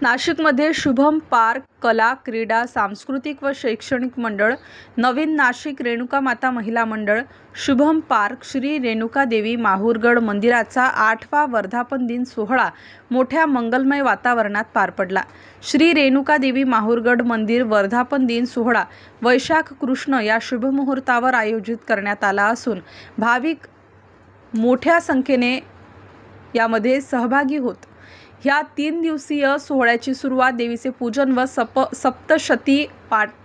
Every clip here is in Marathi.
नाशिकमध्ये शुभम पार्क कला क्रीडा सांस्कृतिक व शैक्षणिक मंडळ, नवीन नाशिक रेणुका माता महिला मंडळ, शुभम पार्क श्री रेणुका देवी माहूरगड मंदिराचा 8वा वर्धापन दिन सोहळा मोठ्या मंगलमय वातावरणात पार पडला। श्री रेणुका देवी माहूरगड मंदिर वर्धापन दिन सोहळा वैशाख कृष्ण या शुभ मुहूर्तावर आयोजित करण्यात आला असून भाविक मोठ्या संख्येने यामध्ये सहभागी होत। ह्या 3 दिवसीय सोहळ्याची सुरुवात देवीचे पूजन व सप्तशती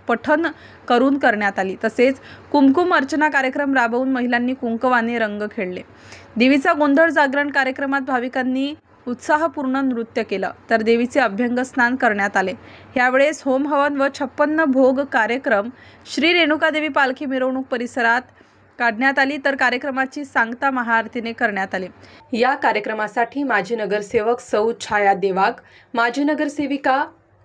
पठण करून करण्यात आली। तसेच कुमकुम अर्चना कार्यक्रम राबवून महिलांनी कुंकवाने रंग खेळले। देवीचा गोंधळ जागरण कार्यक्रमात भाविकांनी उत्साहपूर्ण नृत्य केलं तर देवीचे अभ्यंग स्नान करण्यात आले। यावेळेस होम हवन व 56 भोग कार्यक्रम श्री रेणुका देवी पालखी मिरवणूक परिसरात काढण्यात आली तर कार्यक्रमाची सांगता महाआरतीने करण्यात आली। या कार्यक्रमासाठी माजी नगरसेवक सौ छाया देवाग, माजी नगरसेविका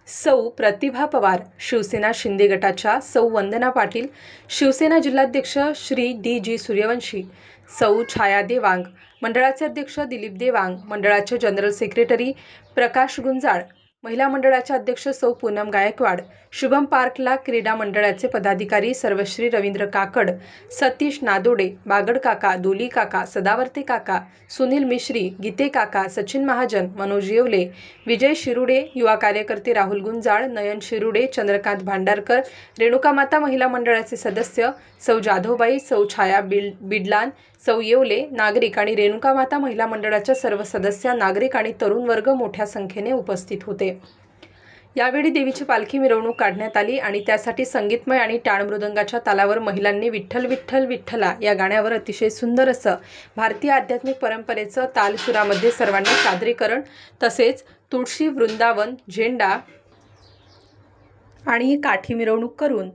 सौ प्रतिभा पवार, शिवसेना शिंदे गटाच्या सौ वंदना पाटील, शिवसेना जिल्हाध्यक्ष श्री डी सूर्यवंशी, सौ छाया देवांग, मंडळाचे अध्यक्ष दिलीप देवांग, मंडळाचे जनरल सेक्रेटरी प्रकाश गुंजाळ, महिला मंडळाच्या अध्यक्ष सौ पूनम गायकवाड, शुभम पार्कला क्रीडा मंडळाचे पदाधिकारी सर्वश्री रवींद्र काकड, सतीश नादोडे, बागड काका, दोली काका, सदावर्ते काका, सुनील मिश्री, गीते काका, सचिन महाजन, मनोज येवले, विजय शिरुडे, युवा कार्यकर्ते राहुल गुंजाळ, नयन शिरुडे, चंद्रकांत भांडारकर, रेणुका माता महिला मंडळाचे सदस्य सौ जाधवबाई, सौ छाया बिडलान, सौ येवले, नागरिक आणि रेणुका माता महिला मंडळाच्या सर्व सदस्य, नागरिक आणि तरुण वर्ग मोठ्या संख्येने उपस्थित होते। यावेळी देवीची पालखी मिरवणूक काढण्यात आली आणि त्यासाठी संगीतमय आणि टाळ मृदंगाच्या तालावर महिलांनी विठ्ठल विठ्ठल विठ्ठला या गाण्यावर अतिशय सुंदर असं भारतीय आध्यात्मिक परंपरेचं तालसुरामध्ये सर्वांनी सादरीकरण, तसेच तुळशी वृंदावन, झेंडा आणि काठी मिरवणूक करून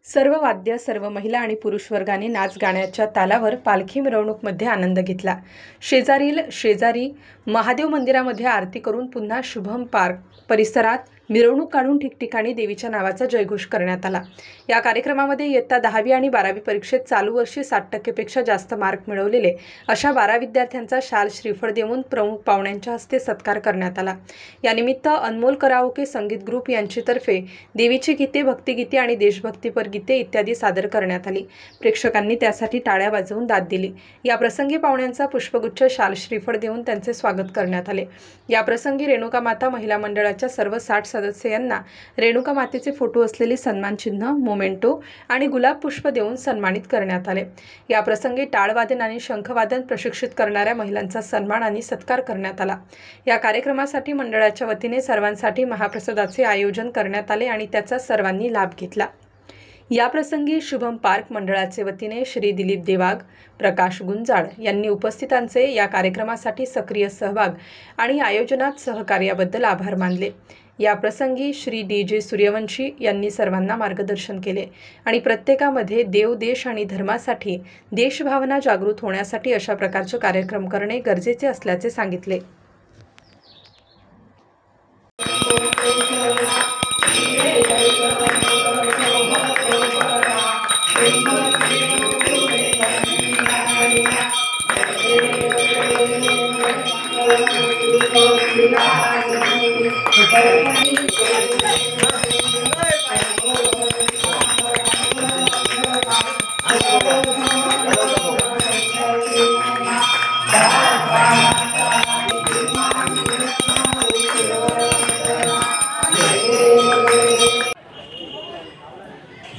सर्व वाद्य, सर्व महिला आणि पुरुष वर्गाने नाच गाण्याच्या तालावर पालखी मिरवणूकमध्ये आनंद घेतला। शेजारी महादेव मंदिरामध्ये आरती करून पुन्हा शुभम पार्क परिसरात मिरवणूक काढून ठिकठिकाणी देवीच्या नावाचा जयघोष करण्यात आला। या कार्यक्रमामध्ये इयत्ता 10वी आणि 12वी परीक्षेत चालू वर्षी 60% पेक्षा जास्त मार्क मिळवलेले अशा 12 विद्यार्थ्यांचा शाल श्रीफळ देऊन प्रमुख पाहुण्यांच्या हस्ते सत्कार करण्यात आला। यानिमित्त अनमोल कराओके संगीत ग्रुप यांच्यातर्फे देवीची गीते, भक्तिगीते आणि देशभक्तीपर गीते इत्यादी सादर करण्यात आली। प्रेक्षकांनी त्यासाठी टाळ्या वाजवून दाद दिली। या प्रसंगी पाहुण्यांचा पुष्पगुच्छ, शाल श्रीफळ देऊन त्यांचे स्वागत करण्यात आले। या प्रसंगी रेणुका माता महिला मंडळाच्या सर्व 60 सदस्यांना रेणुका मातेचे फोटो असलेली सन्मान चिन्ह, मोमेंटो आणि गुलाब पुष्प देऊन सन्मानित करण्यात आले। या प्रसंगी टाळवादन आणि शंखवादन प्रशिक्षित करणाऱ्या महिलांचा सन्मान आणि सत्कार करण्यात आला। या कार्यक्रमासाठी मंडळाच्या वतीने सर्वांसाठी महाप्रसादाचे आयोजन करण्यात आले आणि त्याचा सर्वांनी लाभ घेतला। या प्रसंगी शुभम पार्क मंडळाचे वतीने श्री दिलीप देवाग, प्रकाश गुंजाळ यांनी उपस्थितांचे या कार्यक्रमासाठी सक्रिय सहभाग आणि आयोजनात सहकार्याबद्दल आभार मानले। या प्रसंगी श्री डी सूर्यवंशी यांनी सर्वांना मार्गदर्शन केले आणि प्रत्येकामध्ये देव, देश आणि धर्मासाठी देशभावना जागृत होण्यासाठी अशा प्रकारचे कार्यक्रम करणे गरजेचे असल्याचे सांगितले।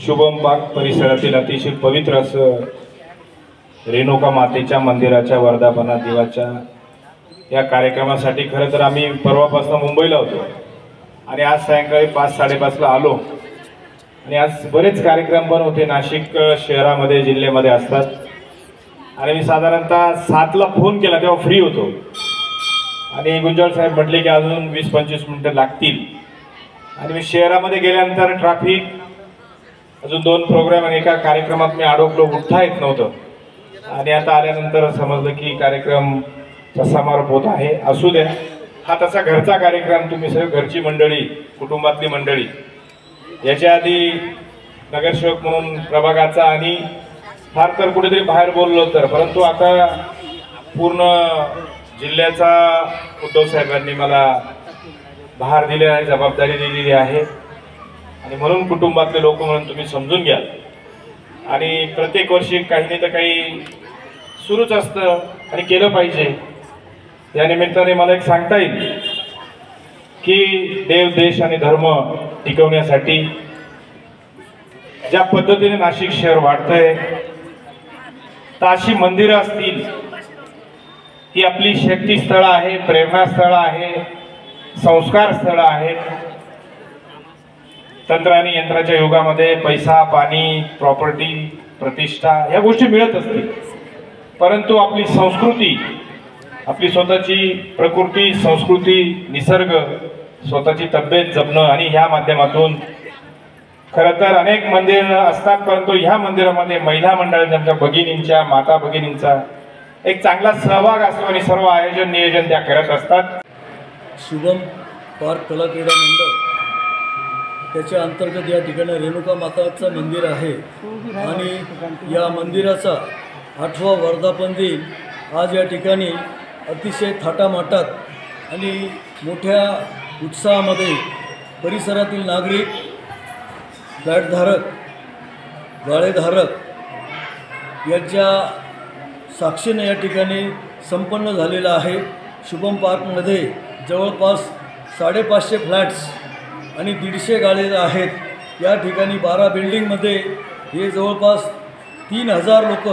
शुभम पार्क परिसरातील अतिशय पवित्र असं रेणुका मातेच्या मंदिराच्या वर्धापना दिवाच्या या कार्यक्रमासाठी खरं तर आम्ही परवापासून मुंबईला होतो आणि आज सायंकाळी 5-5:30ला आलो आणि आज बरेच कार्यक्रम पण होते नाशिक शहरामध्ये, जिल्ह्यामध्ये असतात आणि मी साधारणतः 7ला फोन केला तेव्हा फ्री होतो आणि गुंजाळ साहेब म्हटले की अजून 20-25 मिनिटं लागतील आणि मी शहरामध्ये गेल्यानंतर ट्रॅफिक, अजून 2 प्रोग्राम आणि एका कार्यक्रमात मी अडकलो, उठता येत नव्हतं आणि आता आल्यानंतर समजलं की कार्यक्रमचा समारोप होत आहे। असू द्या, हा तसा घरचा कार्यक्रम, तुम्ही सगळं घरची मंडळी, कुटुंबातली मंडळी। याच्या आधी नगरसेवक म्हणून प्रभागाचा आणि फार तर कुठेतरी बाहेर बोललो तर, परंतु आता पूर्ण जिल्ह्याचा उद्धव साहेबांनी मला भार दिलेला आहे, जबाबदारी दिलेली आहे आणि म्हणून कुटुंबातले लोक म्हणून तुम्ही समजून घ्या आणि प्रत्येक वर्षी काही नाही तर काही सुरूच असतं आणि केलं पाहिजे। या निमित्ताने मला एक सांगता येईल की देव, देश आणि धर्म टिकवण्यासाठी ज्या पद्धतीने नाशिक शहर वाढतंय, तर अशी मंदिरं असतील, ही आपली शक्तीस्थळं आहे, प्रेरणास्थळं आहे, संस्कार स्थळं आहेत। तंत्र आणि यंत्राच्या युगामध्ये पैसा, पाणी, प्रॉपर्टी, प्रतिष्ठा ह्या गोष्टी मिळत असतील, परंतु आपली संस्कृती, आपली स्वतःची प्रकृती, संस्कृती, निसर्ग, स्वतःची तब्येत जपणं आणि ह्या माध्यमातून खरं तर अनेक मंदिर असतात, परंतु ह्या मंदिरामध्ये महिला मंडळांच्या भगिनींच्या, माता भगिनींचा एक चांगला सहभाग असतो आणि सर्व आयोजन नियोजन त्या करत असतात। शुभम पार्क कला क्रीडा मंडळ त्याच्या अंतर्गत या ठिकाणी रेणुका माताचं मंदिर आहे आणि या मंदिराचा 8वा वर्धापन दिन आज या ठिकाणी अतिशय थाटामाटात आणि मोठ्या उत्साहामध्ये परिसरातील नागरिक, फ्लॅटधारक, गाळेधारक यांच्या साक्षीने या ठिकाणी संपन्न झालेला आहे। शुभम पार्कमध्ये जवळपास 550 फ्लॅट्स आणि 150 गाळे आहेत। या ठिकाणी 12 बिल्डिंगमध्ये हे जवळपास 3000 लोक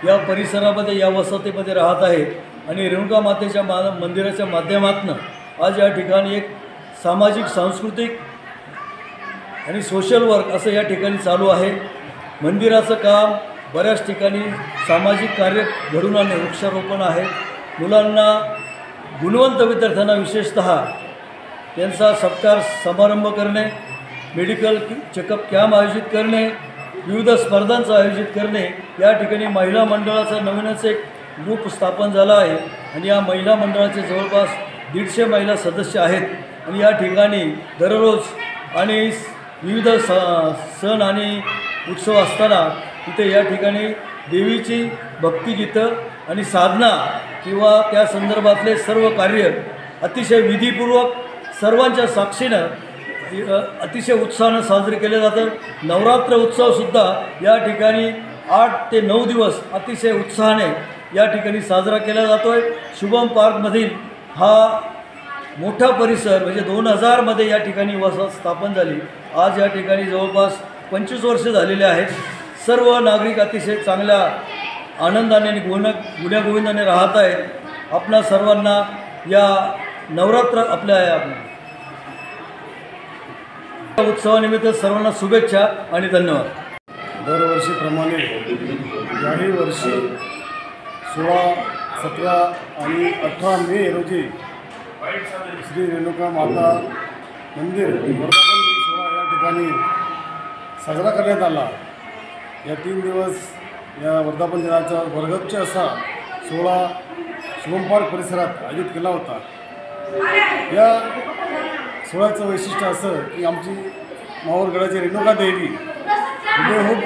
या परिसरामध्ये, या वसाहतीमध्ये राहत आहेत आणि रेणुका मातेच्या मंदिराच्या माध्यमातून आज या ठिकाणी एक सामाजिक, सांस्कृतिक आणि सोशल वर्क असं या ठिकाणी चालू आहे। मंदिराचं काम बऱ्याच ठिकाणी सामाजिक कार्य घडून आणणे, वृक्षारोपण आहे, मुलांना, गुणवंत विद्यार्थ्यांना विशेषतः त्यांचा सत्कार समारंभ करणे, मेडिकल चेकअप कॅम्प आयोजित करणे, विविध स्पर्धांचं आयोजित करणे। या ठिकाणी महिला मंडळाचा नवीनच एक ग्रुप स्थापन झाला आहे आणि या महिला मंडळाचे जवळपास 150 महिला सदस्य आहेत आणि या ठिकाणी दररोज आणि विविध सण आणि उत्सव असताना तिथे या ठिकाणी देवीची भक्तिगीतं आणि साधना किंवा त्या संदर्भातले सर्व कार्य अतिशय विधीपूर्वक सर्वांच्या साक्षीनं अतिशय उत्साहानं साजरे केले जातं। नवरात्र उत्सवसुद्धा या ठिकाणी 8 ते 9 दिवस अतिशय उत्साहाने या ठिकाणी साजरा केला जातो आहे। शुभम पार्कमधील हा मोठा परिसर म्हणजे 2000मध्ये या ठिकाणी वसाहत स्थापन झाली। आज या ठिकाणी जवळपास 25 वर्ष झालेले आहेत। सर्व नागरिक अतिशय चांगल्या आनंदाने आणि गुण्यागोविंदाने राहत आहेत। आपणा सर्वांना या नवरात्र आपल्या उत्सवानिमित्त सर्वांना शुभेच्छा आणि धन्यवाद। दरवर्षीप्रमाणे याही वर्षी 16, 17 आणि 18 मे रोजी श्री रेणुका माता मंदिर वर्धापन दिन सोहळा या ठिकाणी साजरा करण्यात आला। या 3 दिवस या वर्धापन दिनाचा भरगच्च असा सोहळा शुभम पार्क परिसरात आयोजित केला होता। या सोहळ्याचं वैशिष्ट्य असं की आमची माहूरगडाची रेणुका देवी, हुबेहूब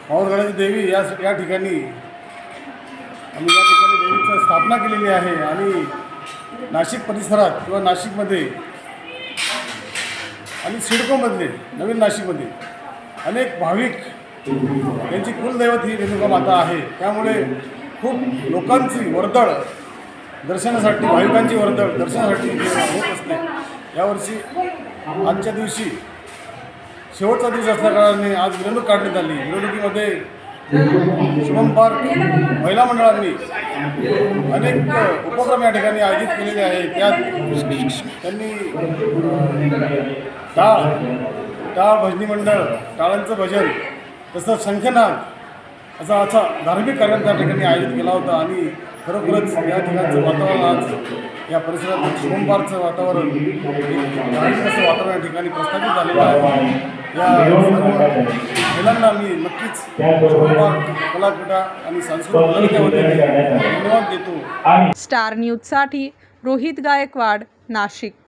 माहूरगडाची देवी या ठिकाणी आम्ही या ठिकाणी देवीची स्थापना केलेली आहे आणि नाशिक परिसरात किंवा नाशिकमध्ये आणि सिडकोमधले, नवीन नाशिकमध्ये अनेक भाविक यांची कुलदैवत ही रेणुका माता आहे। त्यामुळे खूप लोकांची वर्दळ दर्शनासाठी, भाविकांची वर्दळ दर्शनासाठी होत असते। यावर्षी आजच्या दिवशी शेवटचा दिवस असल्याकारणाने आज मिरवणूक काढण्यात आली। मिरवणुकीमध्ये शुभम पार्क महिला मंडळांनी अनेक उपक्रम या ठिकाणी आयोजित केलेले आहेत। त्यात त्यांनी टाळ भजनी मंडळ, टाळांचं भजन, तसंच शंखनाद असा धार्मिक कार्यक्रम त्या ठिकाणी आयोजित केला होता आणि खरोखरच या ठिकाणचं वातावरण, आज या परिसरात शुभम पार्कचं वातावरण, धार्मिक असं वातावरण या ठिकाणी प्रस्थापित झालेलं आहे। या महिलांना मी नक्कीच शुभम पार्क कला क्रीडा आणि सांस्कृतिक धन्यवाद देतो। स्टार न्यूजसाठी रोहित गायकवाड, नाशिक।